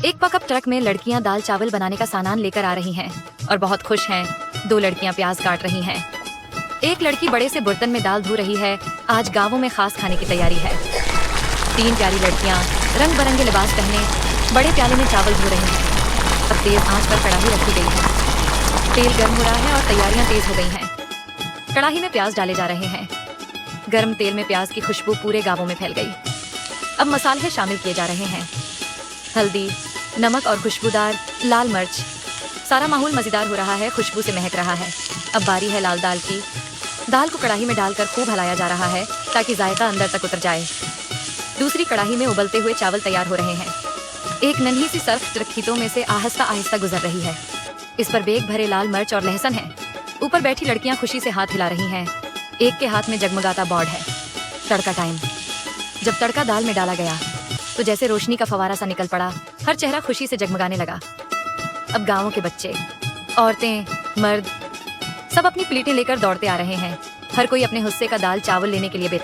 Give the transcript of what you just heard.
एक pickup truck में लड़कियां दाल चावल बनाने का सामान लेकर आ रही हैं और बहुत खुश हैं। दो लड़कियां प्याज काट रही हैं। एक लड़की बड़े से बर्तन में दाल धो रही है। आज गांवों में खास खाने की तैयारी है। तीन प्यारी लड़कियां रंग बिरंगे लिबास पहने बड़े प्याले में चावल धो रही हैं। अब तेज आंच पर कढ़ाई रखी गई है। तेल गर्म हो रहा है और तैयारियां तेज हो गई हैं। कढ़ाई में प्याज डाले जा रहे हैं। गर्म तेल में प्याज की खुशबू पूरे गांवों में फैल गई। अब मसाले शामिल किए जा रहे हैं। हल्दी, नमक और खुशबूदार लाल मिर्च। सारा माहौल मजेदार हो रहा है, खुशबू से महक रहा है। अब बारी है लाल दाल की। दाल को कढ़ाई में डालकर खूब हिलाया जा रहा है ताकि जायका अंदर तक उतर जाए। दूसरी कढ़ाई में उबलते हुए चावल तैयार हो रहे हैं। एक नन्ही सी सर्फ ट्रक में से आहिस्ता आहिस्ता गुजर रही है। इस पर बेग भरे लाल मिर्च और लहसुन है। ऊपर बैठी लड़कियां खुशी से हाथ हिला रही हैं। एक के हाथ में जगमगाता बोर्ड है। तड़का टाइम। जब तड़का दाल में डाला गया तो जैसे रोशनी का फवारा सा निकल पड़ा। हर चेहरा खुशी से जगमगाने लगा। अब गांवों के बच्चे, औरतें, मर्द सब अपनी प्लेटें लेकर दौड़ते आ रहे हैं। हर कोई अपने हिस्से का दाल चावल लेने के लिए बेताब।